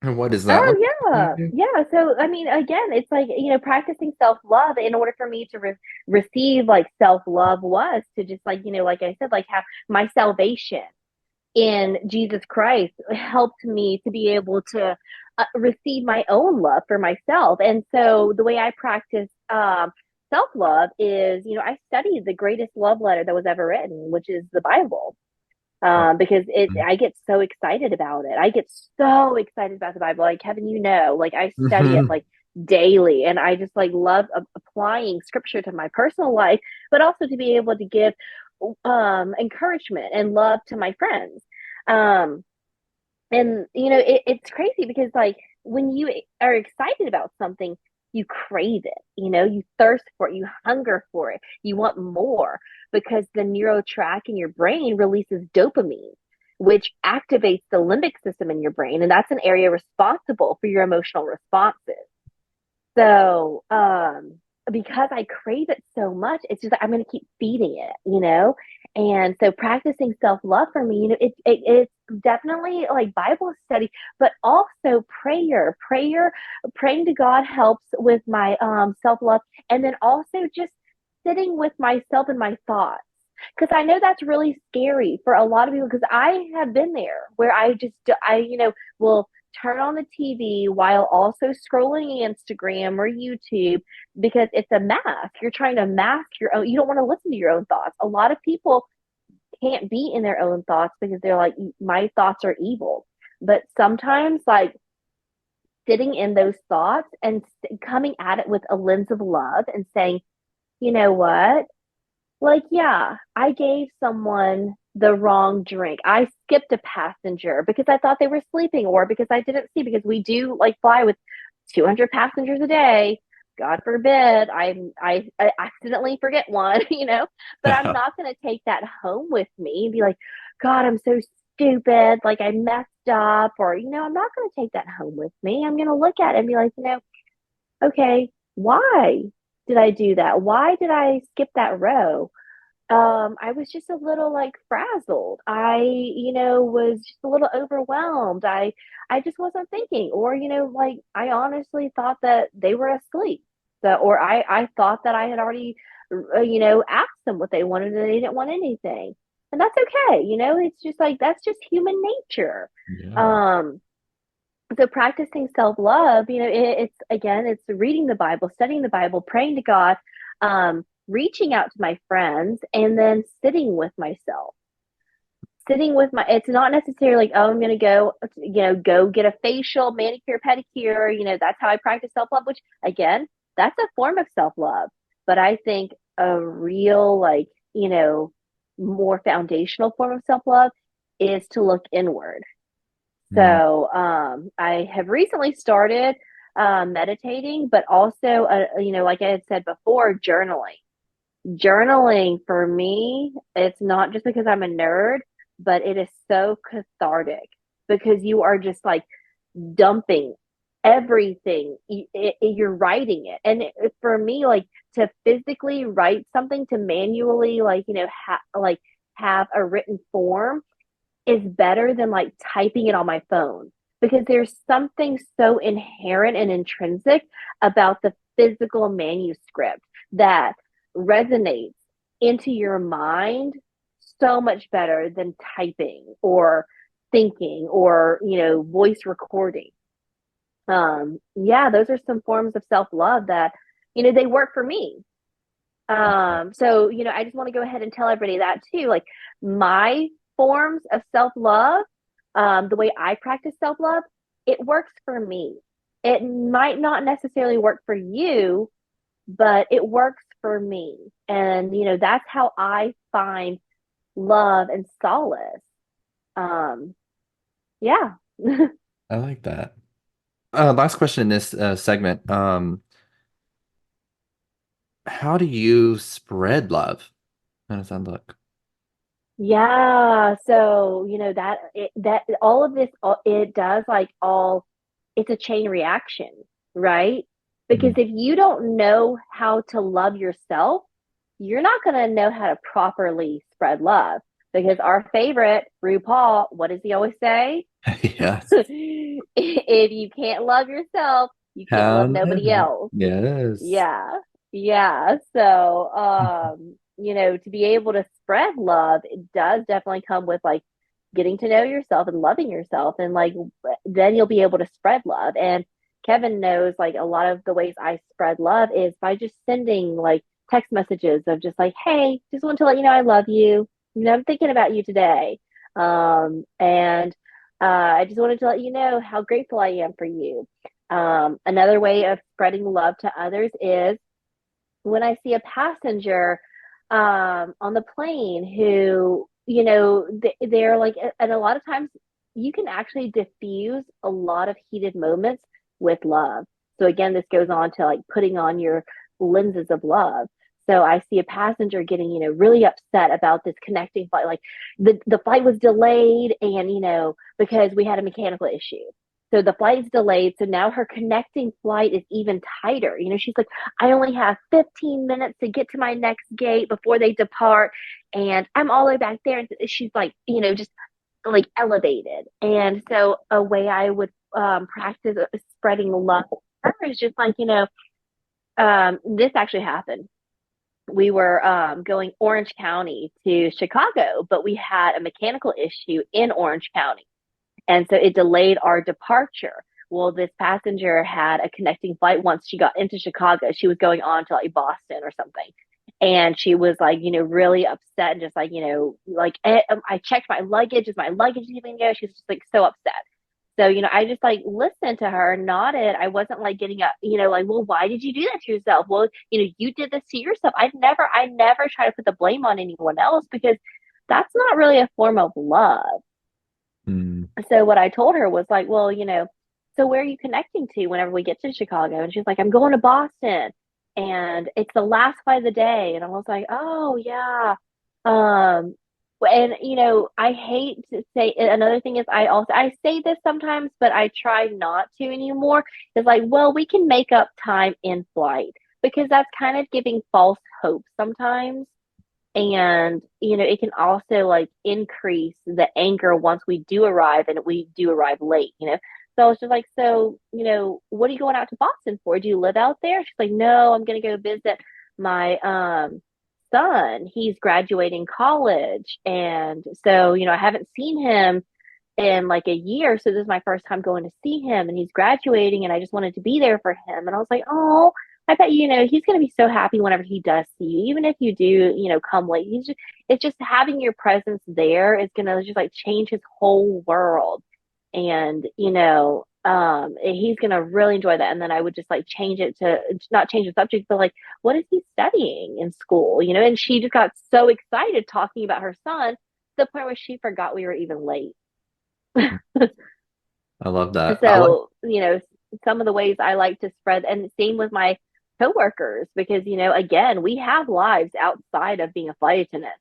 Speaker 2: And what does that
Speaker 1: Oh
Speaker 2: look like for
Speaker 1: yeah,
Speaker 2: you?
Speaker 1: yeah. So I mean, again, it's like practicing self love. In order for me to receive like self love was to just like like I said, like have my salvation in Jesus Christ helped me to be able to receive my own love for myself. And so the way I practice self love is, I studied the greatest love letter that was ever written, which is the Bible,
Speaker 2: Oh,
Speaker 1: because I get so excited about it. I get so excited about the Bible. Like Kevin, like I study it
Speaker 2: mhm.
Speaker 1: like daily, and I just like love applying scripture to my personal life, but also to be able to give encouragement and love to my friends. Um, and it's crazy because like when you are excited about something, you crave it, you thirst for it, you hunger for it, you want more because the neural track in your brain releases dopamine, which activates the limbic system in your brain, and that's an area responsible for your emotional responses. So, because I crave it so much, it's just like I'm going to keep feeding it. And so practicing self-love for me, it's definitely like Bible study, but also prayer. Praying to God helps with my self-love, and then also just sitting with myself and my thoughts. Because I know that's really scary for a lot of people. Because I have been there where will turn on the TV while also scrolling Instagram or YouTube because it's a mask. You're trying to mask your own. You don't want to listen to your own thoughts. A lot of people can't be in their own thoughts because they're like, my thoughts are evil. But sometimes, like, sitting in those thoughts and coming at it with a lens of love and saying, you know what? Like, yeah, I gave someone the wrong drink. I skipped a passenger because I thought they were sleeping or because I didn't see, because we do like fly with 200 passengers a day. God forbid I accidentally forget one, but I'm not going to take that home with me and be like, God, I'm so stupid. Like I messed up, or, I'm not going to take that home with me. I'm going to look at it and be like, okay, why did I do that? Why did I skip that row? I was just a little like frazzled. I, was just a little overwhelmed. I just wasn't thinking, or, like I honestly thought that they were asleep. So, or I thought that I had already, asked them what they wanted and they didn't want anything. And that's okay. It's just like, that's just human nature.
Speaker 2: Yeah.
Speaker 1: Um, so practicing self-love, it's again, it's reading the Bible, studying the Bible, praying to God, reaching out to my friends, and then sitting with myself. sitting with my, it's not necessarily like, oh, I'm gonna go, go get a facial, manicure, pedicure. That's how I practice self-love, which again, that's a form of self-love. But I think a real, like, more foundational form of self-love is to look inward.
Speaker 2: Mm.
Speaker 1: So I have recently started meditating, but also, like I had said before, journaling. Journaling for me, it's not just because I'm a nerd, but it is so cathartic because you are just like dumping everything. You're writing it. And for me, like to physically write something, to manually, like, like have a written form is better than like typing it on my phone, because there's something so inherent and intrinsic about the physical manuscript that resonates into your mind so much better than typing or thinking or voice recording. Yeah, those are some forms of self-love that they work for me. So, I just want to go ahead and tell everybody that too. Like my forms of self-love, the way I practice self-love, it works for me. It might not necessarily work for you, but it works for me. And, that's how I find love and solace. Um, yeah.
Speaker 2: I like that. Last question in this segment. How do you spread love? How does that look?
Speaker 1: Yeah, so that all of this, it does like all, it's a chain reaction, right? Because
Speaker 2: Mm.
Speaker 1: if you don't know how to love yourself, you're not going to know how to properly spread love. Because our favorite, RuPaul, what does he always say?
Speaker 2: Yes.
Speaker 1: If you can't love yourself, you can't
Speaker 2: How
Speaker 1: love nobody
Speaker 2: nice.
Speaker 1: else.
Speaker 2: Yes.
Speaker 1: Yeah. Yeah. So, to be able to spread love, it does definitely come with like getting to know yourself and loving yourself. And like, then you'll be able to spread love. And Kevin knows like a lot of the ways I spread love is by just sending like text messages of just like, hey, just want to let you know I love you. I'm thinking about you today. And I just wanted to let you know how grateful I am for you. Another way of spreading love to others is when I see a passenger on the plane who, they're like, and a lot of times you can actually diffuse a lot of heated moments with love. So again, this goes on to like putting on your lenses of love. So I see a passenger getting, really upset about this connecting flight. Like the flight was delayed and, because we had a mechanical issue. So the flight's delayed. So now her connecting flight is even tighter. She's like, I only have 15 minutes to get to my next gate before they depart. And I'm all the way back there. And she's like, just like elevated. And so a way I would practice spreading love is just like, this actually happened. We were going Orange County to Chicago, but we had a mechanical issue in Orange County. And so it delayed our departure. Well, this passenger had a connecting flight once she got into Chicago. She was going on to like Boston or something. And she was like, really upset and just like, like I checked my luggage. Is my luggage even go? She was just like so upset. So, I just like listened to her, nodded. I wasn't like getting up, like, well, why did you do that to yourself? Well, you did this to yourself. I never try to put the blame on anyone else, because that's not really a form of love.
Speaker 2: Mm.
Speaker 1: So what I told her was like, well, so where are you connecting to whenever we get to Chicago? And she's like, I'm going to Boston and it's the last flight of the day. And I was like, oh yeah. Um, and I hate to say, another thing is I say this sometimes, but I try not to anymore. It's like, well, we can make up time in flight, because that's kind of giving false hope sometimes. And it can also like increase the anger once we do arrive, and we do arrive late. So I was just like, so what are you going out to Boston for? Do you live out there? She's like, no, I'm gonna go visit my son. He's graduating college, and so I haven't seen him in like a year, so this is my first time going to see him, and he's graduating, and I just wanted to be there for him. And I was like, oh, I bet he's going to be so happy whenever he does see you, even if you do, come late. It's just having your presence there is going to just like change his whole world. And, he's going to really enjoy that. And then I would just like change it to not change the subject, but like, what is he studying in school? And she just got so excited talking about her son to the point where she forgot we were even late.
Speaker 2: I love that. I like,
Speaker 1: So, some of the ways I like to spread, and same with my coworkers, because, again, we have lives outside of being a flight attendant.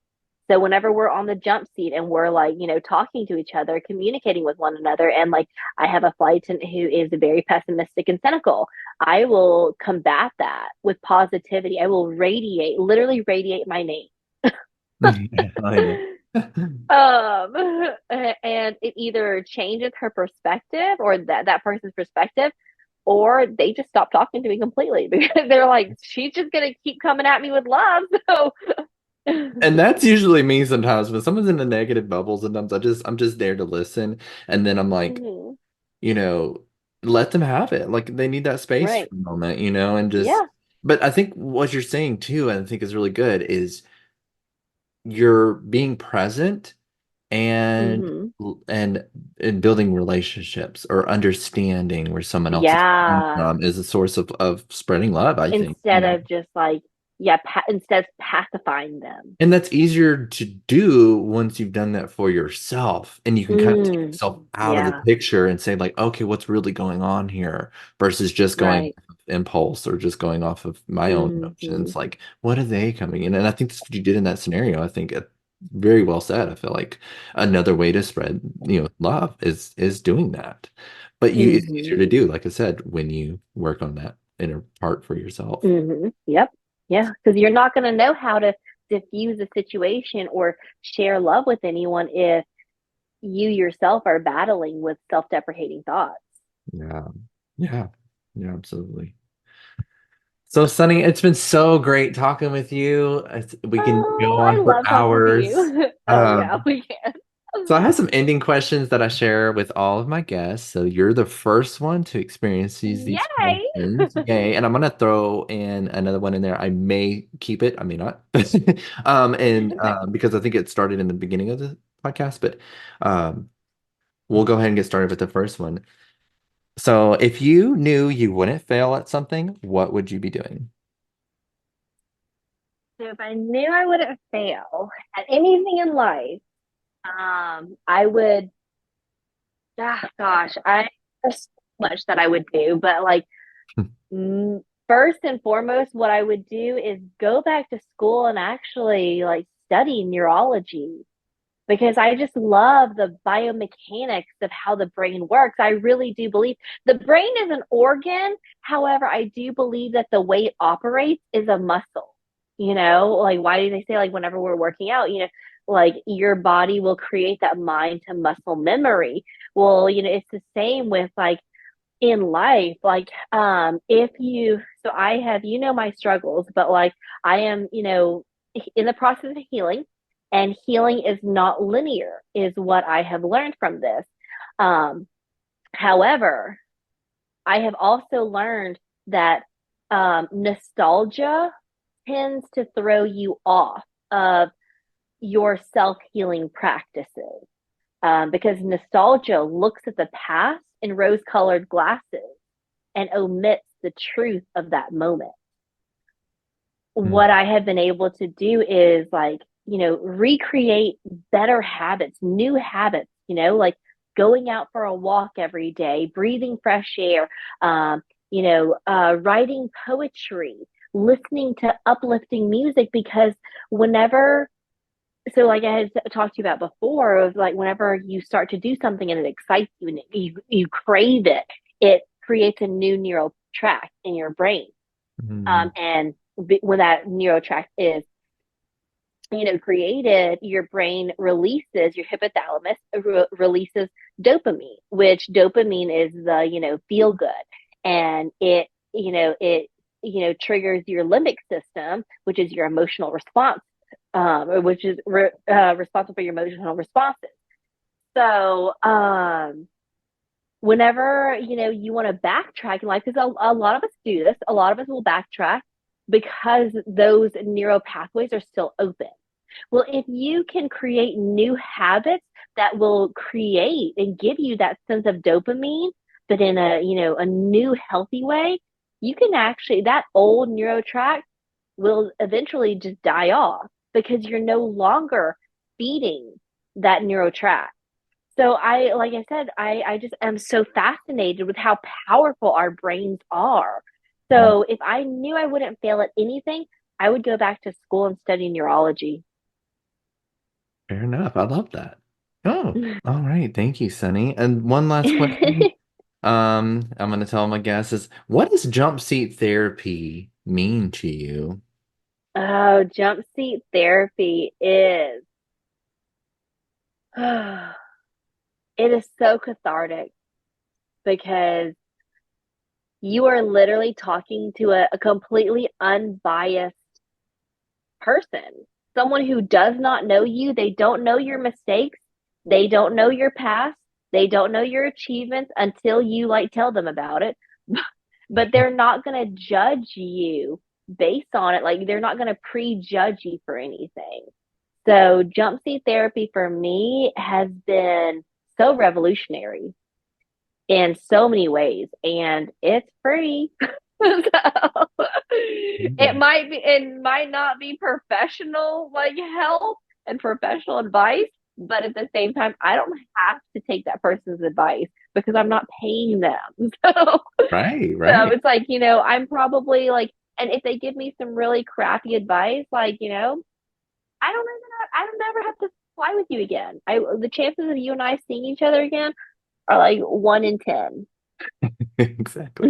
Speaker 1: So whenever we're on the jump seat and we're like, talking to each other, communicating with one another, and like I have a flight attendant who is very pessimistic and cynical, I will combat that with positivity. I will literally radiate my name.
Speaker 2: yeah, I know.
Speaker 1: And it either changes her perspective or that person's perspective, or they just stop talking to me completely because they're like, she's just gonna keep coming at me with love. So,
Speaker 2: And that's usually me sometimes when someone's in the negative bubble. Sometimes I'm just there to listen, and then I'm like,
Speaker 1: mhm,
Speaker 2: you know, let them have it. Like they need that space
Speaker 1: right,
Speaker 2: for a moment, and just.
Speaker 1: yeah,
Speaker 2: But I think what you're saying too, and I think is really good, is you're being present and
Speaker 1: hmm,
Speaker 2: and and building relationships or understanding where someone else is coming
Speaker 1: yeah.
Speaker 2: from is a source of spreading love, I think,
Speaker 1: Instead of just like, yeah, instead of pacifying them.
Speaker 2: And that's easier to do once you've done that for yourself. And you can kind of take
Speaker 1: Mm,
Speaker 2: yourself out of the
Speaker 1: yeah,
Speaker 2: picture and say, like, okay, what's really going on here? Versus just going
Speaker 1: right.
Speaker 2: off of impulse or just going off of my own
Speaker 1: Hmm.
Speaker 2: emotions. Like, what are they coming in? And I think that's what you did in that scenario. I think very well said. I feel like another way to spread, love is doing that. But it's easier
Speaker 1: Hmm.
Speaker 2: to do, like I said, when you work on that inner part for yourself.
Speaker 1: Yep. Yeah. Because you're not going to know how to diffuse a situation or share love with anyone if you yourself are battling with self-deprecating thoughts.
Speaker 2: Yeah. Yeah. Yeah, absolutely. So, Sunny, it's been so great talking with you. We can go
Speaker 1: Oh, I
Speaker 2: on for
Speaker 1: love talking to
Speaker 2: hours.
Speaker 1: you. Oh, yeah, we can.
Speaker 2: So I have some ending questions that I share with all of my guests. So you're the first one to experience these
Speaker 1: Yay.
Speaker 2: questions. Yay. And I'm gonna throw in another one in there. I may keep it, I may not. And because I think it started in the beginning of the podcast, but um we'll go ahead and get started with the first one. So if you knew you wouldn't fail at something, what would you be doing?
Speaker 1: So if I knew I wouldn't fail at anything in life, I would, gosh, there's so much that I would do, but like, first and foremost, what I would do is go back to school and actually like study neurology because I just love the biomechanics of how the brain works. I really do believe the brain is an organ. However, I do believe that the way it operates is a muscle. Like why do they say like whenever we're working out, like your body will create that mind to muscle memory. Well, it's the same with like in life, like if you so I have my struggles, but like I am in the process of healing, and healing is not linear is what I have learned from this. However, I have also learned that nostalgia tends to throw you off of your self-healing practices, because nostalgia looks at the past in rose-colored glasses and omits the truth of that moment. What
Speaker 2: Hmm.
Speaker 1: I have been able to do is like, recreate better habits, new habits, like going out for a walk every day, breathing fresh air, writing poetry, listening to uplifting music, because whenever so like I had talked to you about before, of like whenever you start to do something and it excites you and you crave it, it creates a new neural tract in your brain.
Speaker 2: Hmm.
Speaker 1: And when that neural tract is created, your brain releases your hypothalamus releases dopamine, which dopamine is the feel good, and it triggers your limbic system, which is your emotional response, which is responsible for your emotional responses. So whenever, you want to backtrack in life, because a lot of us do this, a lot of us will backtrack because those neural pathways are still open. Well, if you can create new habits that will create and give you that sense of dopamine, but in a new healthy way, you can actually, that old neuro track will eventually just die off because you're no longer feeding that neural track. So like I said, I just am so fascinated with how powerful our brains are.
Speaker 2: Mm.
Speaker 1: So if I knew I wouldn't fail at anything, I would go back to school and study neurology.
Speaker 2: Fair enough. I love that. Oh, all right. Thank you, Sunny. And one last question. I'm gonna tell my guesses. What does jump seat therapy mean to you?
Speaker 1: Oh, jump seat therapy is it is so cathartic because you are literally talking to a completely unbiased person, someone who does not know you. They don't know your mistakes. They don't know your past. They don't know your achievements until you like tell them about it. But they're not going to judge you based on it. Like they're not going to prejudge you for anything. So jump seat therapy for me has been so revolutionary in so many ways, and it's free. So
Speaker 2: Mm.
Speaker 1: it might not be professional like help and professional advice, but at the same time, I don't have to take that person's advice because I'm not paying them.
Speaker 2: Right,
Speaker 1: So
Speaker 2: right.
Speaker 1: it's like, I'm probably like, and if they give me some really crappy advice, like, I don't never have to fly with you again. The chances of you and I seeing each other again are like 1 in 10.
Speaker 2: Exactly.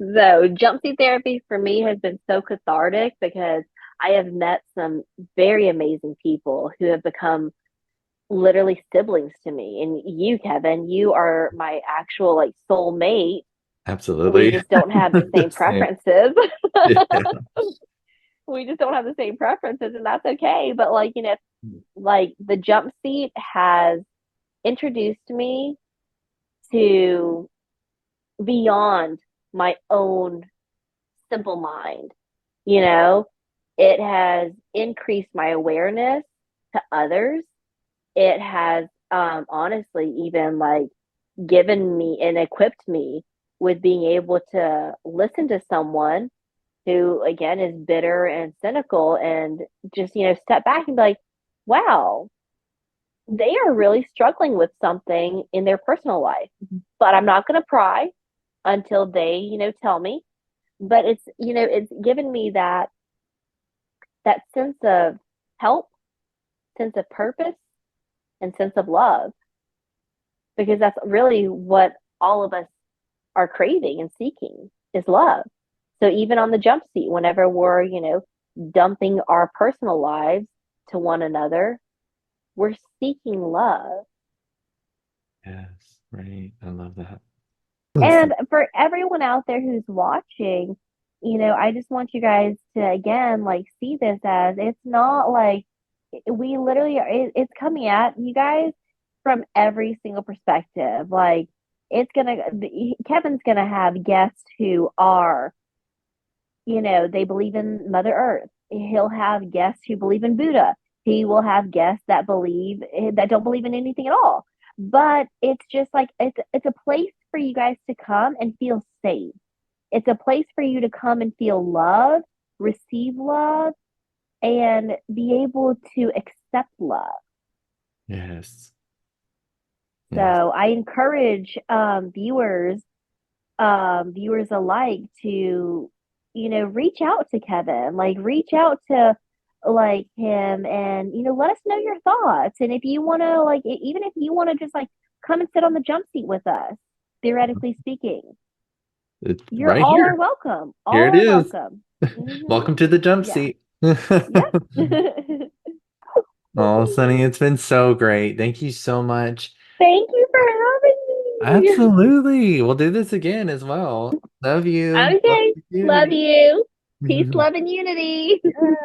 Speaker 1: So jumpsuit therapy for me has been so cathartic because I have met some very amazing people who have become literally siblings to me. And you, Kevin, you are my actual like soulmate. We
Speaker 2: Absolutely.
Speaker 1: just don't have the same
Speaker 2: Same.
Speaker 1: preferences.
Speaker 2: Yeah.
Speaker 1: We just don't have the same preferences, and that's okay. But like, like the jump seat has introduced me to beyond my own simple mind. You know, it has increased my awareness to others. It has honestly even like given me and equipped me with being able to listen to someone who again is bitter and cynical and just step back and be like, wow, they are really struggling with something in their personal life, but I'm not going to pry until they tell me. But it's given me that sense of help, sense of purpose, and sense of love, because that's really what all of us are craving and seeking is love. So even on the jump seat, whenever we're, dumping our personal lives to one another, we're seeking love.
Speaker 2: Yes, right. I love that.
Speaker 1: And
Speaker 2: Listen.
Speaker 1: for everyone out there who's watching, I just want you guys to again like see this as it's not like we literally are, it's coming at you guys from every single perspective. Like Kevin's gonna have guests who are, they believe in Mother Earth. He'll have guests who believe in Buddha. He will have guests that don't believe in anything at all. But it's just like it's a place for you guys to come and feel safe. It's a place for you to come and feel love, receive love, and be able to accept love.
Speaker 2: Yes.
Speaker 1: So
Speaker 2: Yes.
Speaker 1: I encourage viewers alike to, reach out to Kevin, like reach out to like him and, let us know your thoughts. And if you want to like, even if you want to just like come and sit on the jump seat with us, theoretically speaking,
Speaker 2: It's
Speaker 1: you're
Speaker 2: right
Speaker 1: all are
Speaker 2: here.
Speaker 1: welcome.
Speaker 2: Here
Speaker 1: All
Speaker 2: it
Speaker 1: are
Speaker 2: is.
Speaker 1: welcome. Hmm.
Speaker 2: Welcome to the jump
Speaker 1: Yeah.
Speaker 2: seat.
Speaker 1: Yep.
Speaker 2: Oh, Sunny, it's been so great. Thank you so much.
Speaker 1: Thank you for having me.
Speaker 2: Absolutely. We'll do this again as well. Love you. Love
Speaker 1: Okay.
Speaker 2: the
Speaker 1: Love
Speaker 2: community.
Speaker 1: you. Peace, love, and unity.
Speaker 2: Yeah.